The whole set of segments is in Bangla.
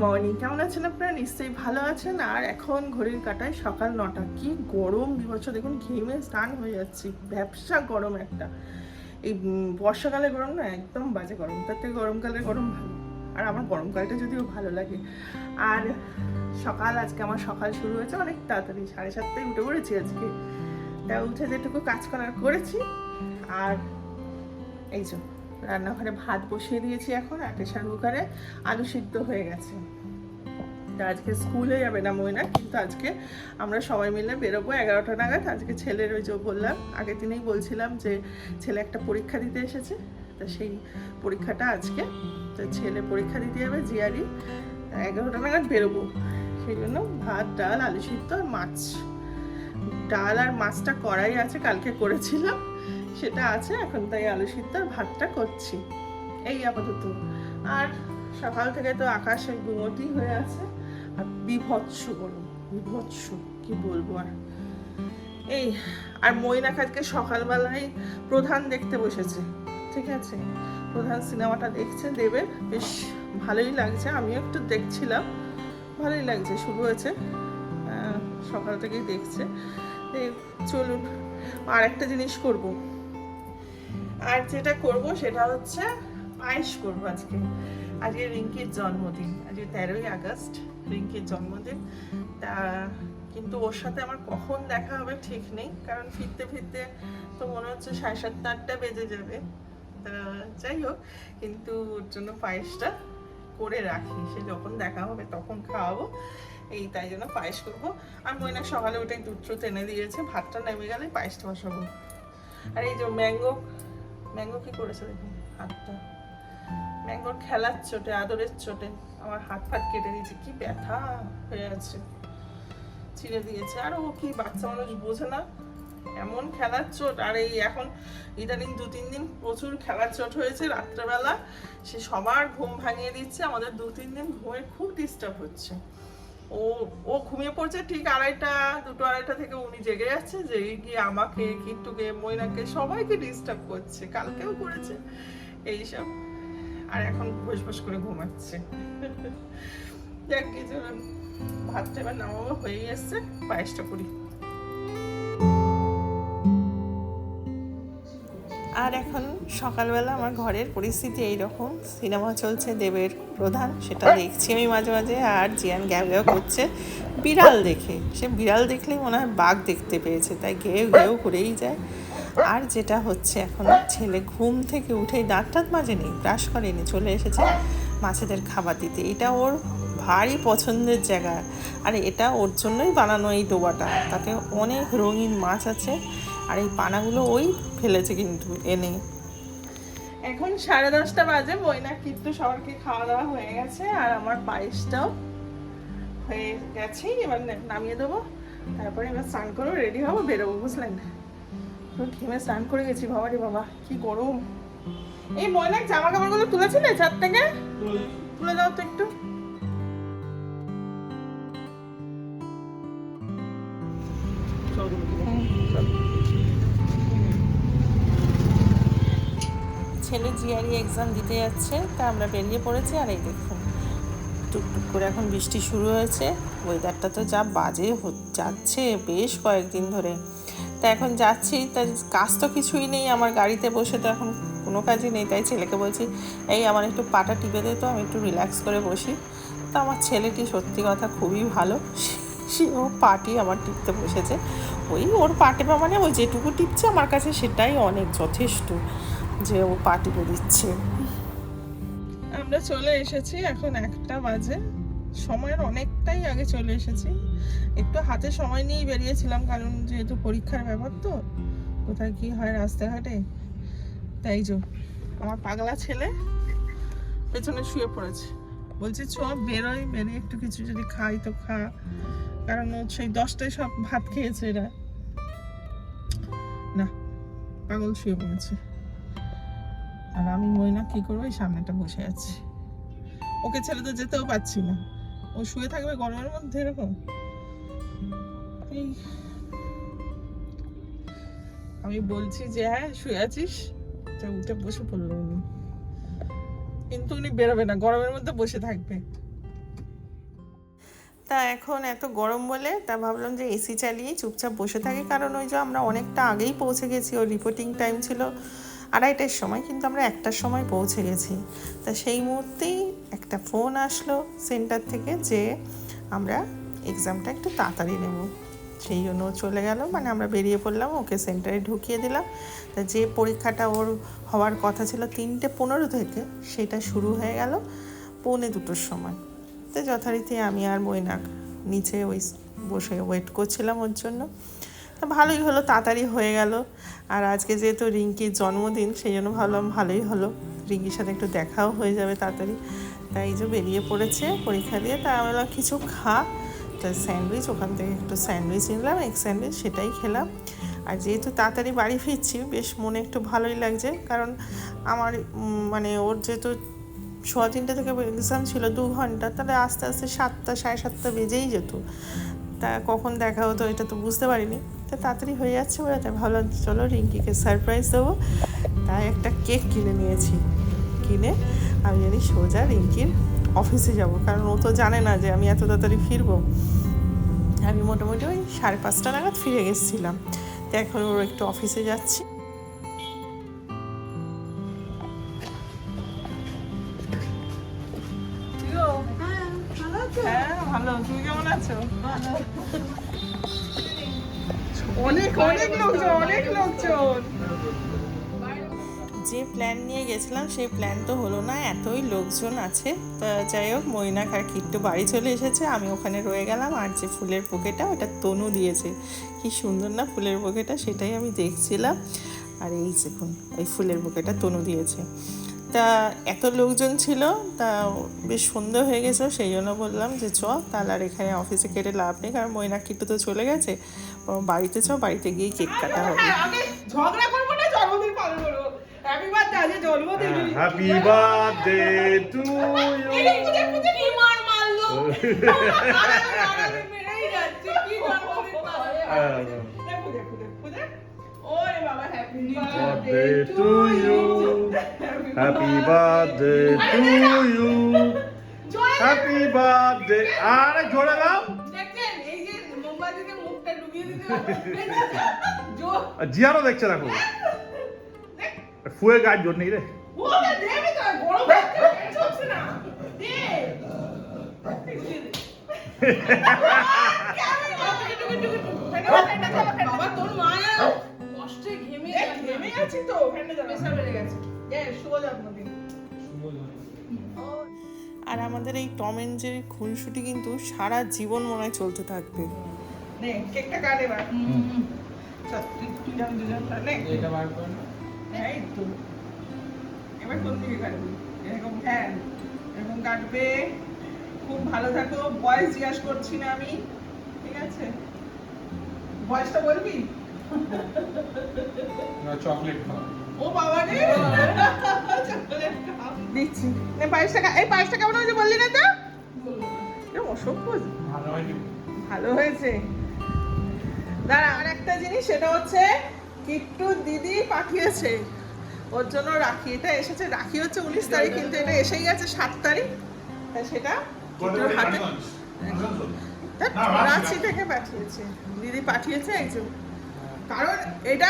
মর্নিং, কেমন আছেন আপনারা? নিশ্চয়ই ভালো আছেন। আর এখন ঘড়ির কাঁটায় সকাল 9টা। কি গরম বিভৎস, দেখুন ঘেমে স্নান হয়ে যাচ্ছি, ব্যবসা গরম একটা। এই বর্ষাকালে গরম না, একদম বাজে গরম। তার থেকে গরমকালে গরম ভালো। আর আমার গরমকালটা যদিও ভালো লাগে। আর আজকে আমার সকাল শুরু হয়েছে অনেক তাড়াতাড়ি, 7:30টায় উঠে পড়েছি আজকে। তা উঠে যেটুকু কাজ করার করেছি। আর এই যে রান্নাঘরে ভাত বসিয়ে দিয়েছি এখন, আর প্রেশার কুকারে আলু সিদ্ধ হয়ে গেছে। তা আজকে স্কুলে যাবে না ময়না, কিন্তু আজকে আমরা সবাই মিলে বেরোবো 11টা নাগাদ। আজকে ছেলের ওই যে বললাম, আগের দিনেই বলছিলাম যে ছেলে একটা পরীক্ষা দিতে এসেছে, তা সেই পরীক্ষাটা আজকে। তো ছেলে পরীক্ষা দিতে যাবে জিআরই, 11টা নাগাদ বেরোবো। সেই জন্য ভাত, ডাল, আলু সিদ্ধ আর মাছ। ডাল আর মাছটা করাই আছে, কালকে করেছিলাম, সেটা আছে এখন। তাই আলু সিদ্ধ আর ভাতটা করছি, এই আপাতত। আর সকাল থেকে তো আকাশে গুমোটি হয়ে আছে, আর বিভৎস গরম, বিভৎস কি বলবো আর। এই আর মৈনাক আজকে সকালবেলায় প্রধান দেখতে বসেছে, ঠিক আছে? প্রধান সিনেমাটা দেখছে দেবের, বেশ ভালোই লাগছে। আমিও একটু দেখছিলাম, ভালোই লাগছে, শুরু হয়েছে, সকাল থেকেই দেখছে। চলুন, আর একটা জিনিস করব, আর যেটা করব সেটা হচ্ছে পায়েস করব আজকে। আজকে রিঙ্কির জন্মদিন, আজকে 13ই আগস্ট রিঙ্কির জন্মদিন। তা কিন্তু ওর সাথে আমার কখন দেখা হবে ঠিক নেই, কারণ ফিরতে ফিরতে তো মনে হচ্ছে 7:30-8টা বেজে যাবে। তা যাই হোক, কিন্তু ওর জন্য পায়েসটা করে রাখি, সে যখন দেখা হবে তখন খাওয়াবো। এই তাই জন্য পায়েস করবো। আর ময়না সকালে উঠে দুধ টুধ এনে দিয়েছে, ভাতটা নেমে গেলে পায়েসটা বসাবো। আর এই যে ম্যাঙ্গো কি করেছে দেখুন হাতটা, ম্যাঙ্গোর খেলার চোটে, আদরের চোটে আমার হাত ফাত কেটে দিয়েছে, কি ব্যথা হয়ে আছে, ছিঁড়ে দিয়েছে। আর ও কি বাচ্চা মানুষ বোঝে না, এমন খেলার চোট। আর এই এখন ইদানিং 2-3 দিন প্রচুর খেলার চোট হয়েছে রাত্রেবেলা, সে সবার ঘুম ভাঙিয়ে দিচ্ছে, আমাদের 2-3 দিন ঘুমের খুব ডিস্টার্ব হচ্ছে। ও ঘুমিয়ে পড়ছে ঠিক 2-2:30 থেকে, উনি জেগে যাচ্ছে, জেগে গিয়ে আমাকে, কিট্টুকে, ময়নাকে, সবাইকে ডিস্টার্ব করছে, কালকেও করেছে এইসব। আর এখন বস করে ঘুমাচ্ছে। দেখ কি, চলুন ভাতটা এবার নামাবো, হয়ে এসছে, পায়েসটা করি। আর এখন সকালবেলা আমার ঘরের পরিস্থিতি এইরকম, সিনেমা চলছে দেবের প্রধান, সেটা দেখছি আমি মাঝে মাঝে। আর জিয়ান ঘ্যাও ঘ্যাও করছে বিড়াল দেখে, সে বিড়াল দেখলেই মনে হয় বাঘ দেখতে পেয়েছে, তাই ঘেউ ঘেউ করেই যায়। আর যেটা হচ্ছে, এখন ছেলে ঘুম থেকে উঠেই দাঁত টাত মাজেনি, ব্রাশ করেনি, চলে এসেছে মাছেদের খাবার দিতে। এটা ওর ভারী পছন্দের জায়গা, আর এটা ওর জন্যই বানানো এই ডোবাটা, তাতে অনেক রঙিন মাছ আছে। আর এই পানাগুলো ওই ফেলেছে কিন্তু এনে। এখন 10:30 বাজে, ময়না কিন্তু সবাইকে খাওয়া দাওয়া হয়ে গেছে, আর আমার পায়েসটাও হয়ে গেছে। এবার নামিয়ে দেবো, তারপরে এবার স্নান করবো, রেডি হবো, বেরোবো, বুঝলেন? ঘেমে স্নান করে গেছি, বাবা রে বাবা কি গরম। এই ময়না জামা কাপড়গুলো তুলেছিলে ছাদ থেকে? তুলে দাও তো একটু। ছেলে জিআরই এক্সাম দিতে যাচ্ছে, তা আমরা বেরিয়ে পড়েছি। আর এই দেখুন টুকটুক করে এখন বৃষ্টি শুরু হয়েছে, ওয়েদারটা তো যা বাজে যাচ্ছে বেশ কয়েকদিন ধরে। তা এখন যাচ্ছি, তা কাজ তো কিছুই নেই, আমার গাড়িতে বসে তো এখন কোনো কাজই নেই। তাই ছেলেকে বলছি, এই আমার একটু পাটা টিপে দে তো, আমি একটু রিল্যাক্স করে বসি। তা আমার ছেলেটি সত্যি কথা খুবই ভালো, ও পাটি আমার টিপতে বসেছে। ওই ওর পা টেপা মানে ওই যেটুকু টিপছে আমার কাছে সেটাই অনেক যথেষ্ট, যে ও পা টিপে দিচ্ছে। আমরা চলে এসেছি, এখন 1টা বাজে, সময়ের অনেকটাই আগে চলে এসেছি। একটু হাতে সময় নিয়েই বেরিয়েছিলাম, কারণ যেহেতু পরীক্ষার ব্যাপার তো, কোথায় কি হয় রাস্তাঘাটে। তাই যে আমার পাগলা ছেলে পেছনে শুয়ে পড়েছে, বলছে চ বেরোয়, বেরিয়ে একটু কিছু যদি খাই তো খা, কারণ সেই 10টায় সব ভাত খেয়েছে এরা। না, পাগল শুয়ে পড়েছে। আর আমি ময়না কি করবো, এই সামনেটা বসে আছি, ওকে ছেড়ে তো যেতেও পারছি না, ও শুয়ে থাকবে গরমের মধ্যে এরকম। এই আমি বলছি যে হ্যাঁ শুয়ে আছিস, উঠে বসে পড়লো উনি, কিন্তু উনি বেরোবে না, গরমের মধ্যে বসে থাকবে। তা এখন এত গরম বলে তা ভাবলাম যে এসি চালিয়ে চুপচাপ বসে থাকি, কারণ ওই যে আমরা অনেকটা আগেই পৌঁছে গেছি, ওর রিপোর্টিং টাইম ছিল 2:30টার সময়, কিন্তু আমরা 1টার সময় পৌঁছে গেছি। তা সেই মুহূর্তেই একটা ফোন আসলো সেন্টার থেকে যে আমরা এক্সামটা একটু তাড়াতাড়ি নেব, সেই জন্য চলে গেল, মানে আমরা বেরিয়ে পড়লাম, ওকে সেন্টারে ঢুকিয়ে দিলাম। তা যে পরীক্ষাটা ওর হওয়ার কথা ছিল 3:15 থেকে, সেটা শুরু হয়ে গেল 1:45-র সময়। তো যথারীতি আমি আর মৈনাক নিচে ওই বসে ওয়েট করছিলাম ওর জন্য। তো ভালোই হলো, তাড়াতাড়ি হয়ে গেল। আর আজকে যেহেতু রিঙ্কির জন্মদিন, সেই জন্য ভাবলাম ভালোই হলো, রিঙ্কির সাথে একটু দেখাও হয়ে যাবে তাড়াতাড়ি। তাই যে বেরিয়ে পড়েছে পরীক্ষা দিয়ে, তাই আমি বললাম কিছু খা। তা স্যান্ডউইচ, ওখান থেকে একটু স্যান্ডউইচ নিলাম, এগ স্যান্ডউইচ, সেটাই খেলাম। আর যেহেতু তাড়াতাড়ি বাড়ি ফিরছি, বেশ মনে একটু ভালোই লাগছে, কারণ আমার মানে ওর যেহেতু 3:30 থেকে এক্সাম ছিল 2 ঘন্টা, তাহলে আস্তে আস্তে 7টা 7:30 বেজেই যেত। তা কখন দেখা হতো এটা তো বুঝতে পারিনি। তা তাড়াতাড়ি হয়ে যাচ্ছে বলে তাই ভাবলাম চলো রিঙ্কিকে সারপ্রাইজ দেবো। তাই একটা কেক কিনে নিয়েছি, কিনে আমি জানি সোজা রিঙ্কির অফিসে যাব, কারণ ও তো জানে না যে আমি এত তাড়াতাড়ি ফিরবো। আমি মোটামুটি ওই 5:30 নাগাদ ফিরে গেছিলাম। তো এখন ওর একটু অফিসে যাচ্ছি। হ্যাঁ ভালো, তুমি কেমন আছো? অনেক অনেক লোকজন, অনেক লোকজন। যে প্ল্যান নিয়ে গেছিলাম সেই প্ল্যান তো হলো না, এতই লোকজন আছে। তা যাই হোক, মৈনাক আর কিট্টু বাড়ি চলে এসেছে, আমি ওখানে রয়ে গেলাম। আর যে ফুলের বুকেটা, ওটা তনু দিয়েছে, কি সুন্দর না ফুলের বুকেটা, সেটাই আমি দেখছিলাম। আর এই দেখুন, এই ফুলের বুকেটা তনু দিয়েছে। তা এত লোকজন ছিল, তা বেশ সন্ধ্যা হয়ে গেছিলো, সেই জন্য বললাম যে চ তাহলে আর এখানে অফিসে কেটে লাভ নেই, কারণ মৈনাক কিট্টু তো চলে গেছে, বাড়িতে চ, বাড়িতে গিয়ে কেক কাটা হবে। ঝগড়া করবো না, জন্মদিন পালন করবো। হ্যাপি বার্থডে, আজ জন্মদিন। Happy birthday to you. কি মার মারলো, মেরেই যাচ্ছে, কি জন্মদিন পালন। ওরে বাবা, happy birthday to you, happy birthday to you, happy birthday. আরে জোরে দাও। দেখেন এই যে মোমবাতিতে মুখটা ডুবিয়ে দিতে, জিয়ারও দেখছে, দেখো ফুয়ে গাছ জোর নেই রে। ওকে দেবে তো, গরম চলছে না, দে বাবা, তোর মা কষ্টে ঘেমে আছি তো, ওখানে প্রেসার বেড়ে গেছে। শুভ জন্মদিন। আর আমাদের এই টম এন্ড জেরি খুনসুটি কিন্তু সারা জীবন মনে হয় চলতে থাকবে। নে কেকটা কাট এবার। চল তুই জানি দুজন নে এটা বার কর না। এই তো এবার কোন দিকে কাটবি? এরকম, হ্যাঁ এরকম কাটবে। খুব ভালো থাকো, বয়স জিজ্ঞাসা করছি না আমি, ঠিক আছে? বয়সটা বলবি? না, চকলেট খাও। ও বাবা রে, চকলেট খাও দিচ্ছি। নে 22 টাকা। এই 22 টাকা কেমন হয়েছে বললি না তো? এরকম অসভ্য। ভালো হয়নি? ভালো হয়েছে। দাঁড়া, আর একটা জিনিস, সেটা হচ্ছে কিট্টু দিদি পাঠিয়েছে ওর জন্য রাখি। এটা এসেছে, রাখি হচ্ছে 19 তারিখ, কিন্তু এটা এসেই গেছে 7 তারিখ। তাই সেটা কিট্টুর হাতে রাঁচি থেকে পাঠিয়েছে, দিদি পাঠিয়েছে একজন। কারণ এটা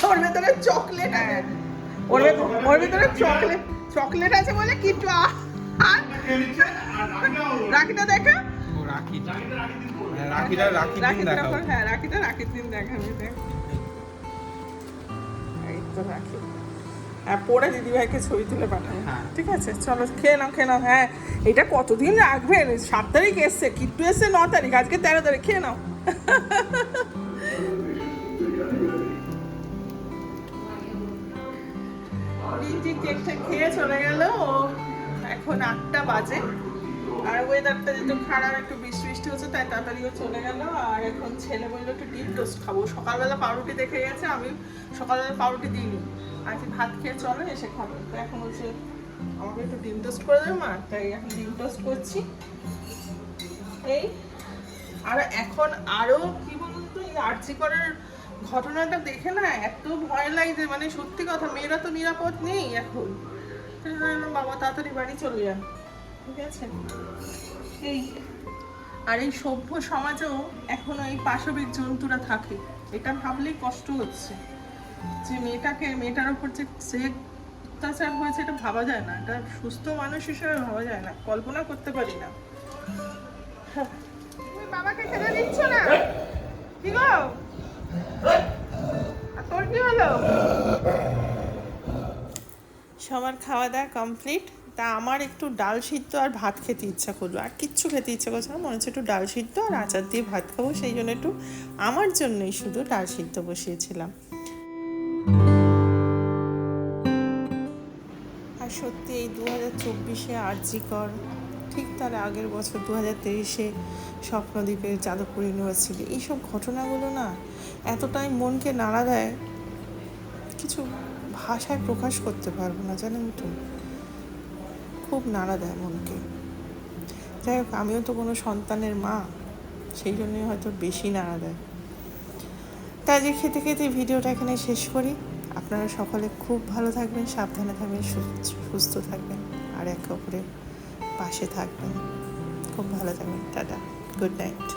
ওর ভেতরে চকলেট আছে, ওর ভেতরে চকলেট আছে বলে কিট্টু। আর রাখিটা দেখা, রাখিটা রাখির দিন দেখাবি। এই তো রাখি। হ্যাঁ, পরে দিদিভাইকে ছবি তুলে পাঠাবো। ঠিক আছে, চলো খেয়ে নাও। হ্যাঁ, এটা কতদিন রাখবেন? 7 তারিখ এসছে, কিট্টু এসছে 9 তারিখ, আজকে 13 তারিখ, খেয়ে নাও। কেকটা খেয়ে চলে গেল। এখন 8টা বাজে, আর ওয়েদারটা যেহেতু খারাপ, একটু বৃষ্টি হচ্ছে, তাই তাড়াতাড়িও চলে গেল। আর এখন ছেলে বললো একটু ডিম টোস্ট খাবো। সকালবেলা পাউরুটি দেখে গেছে, আমি সকালবেলা পাউরুটি দিইনি, আজকে ভাত খেয়ে চলো এসে খাবে। তো এখন হচ্ছে আমাকে একটু ডিম টোস্ট করে দেবে মা, তাই এখন ডিম টোস্ট করছি। এই আর এখন আরো কি বলতো, এই আরজি করার ঘটনাটা দেখে না এত ভয় লাগছে, মানে সত্যি কথা, মেয়েরা তো নিরাপদ নেই এখন। বাবা তাড়াতাড়ি বাড়ি চলে যান, ঠিক আছে? এই আর এই সভ্য সমাজেও এখনো এই পাশবিক জন্তুরা থাকে, এটা ভাবলেই কষ্ট হচ্ছে যে মেয়েটার উপর যে অত্যাচার হয়েছে, এটা ভাবা যায় না, এটা সুস্থ মানুষ হিসেবে ভাবা যায় না, কল্পনা করতে পারি না। তুমি বাবাকে খেতে দিচ্ছ না? কি গো, আর তোর কি হলো? সবার খাওয়া দাওয়া কমপ্লিট। তা আমার একটু ডাল সিদ্ধ আর ভাত খেতে ইচ্ছা করলো, আর কিচ্ছু খেতে ইচ্ছা করছে না, মনে হচ্ছে একটু ডাল সিদ্ধ আর আচার দিয়ে ভাত খাবো, সেই জন্য একটু আমার জন্যই শুধু ডাল সিদ্ধ বসিয়েছিলাম। আর সত্যি এই 2024-এ আরজিকর, ঠিক তার আগের বছর 2023-এ স্বপ্নদ্বীপের যাদবপুর ইউনিভার্সিটি, এইসব ঘটনাগুলো না এতটাই মনকে নাড়া দেয়, কিছু ভাষায় প্রকাশ করতে পারবো না, জানেন তো, খুব নাড়া দেয় মনকে। যাই হোক, আমিও তো কোনো সন্তানের মা, সেই জন্যই হয়তো বেশি নাড়া দেয়। তাই যে খেতে খেতে ভিডিওটা এখানে শেষ করি। আপনারা সকলে খুব ভালো থাকবেন, সাবধানে থাকবেন, সুস্থ থাকবেন, আর একে অপরের পাশে থাকবেন। খুব ভালো থাকবেন। Tata, good night.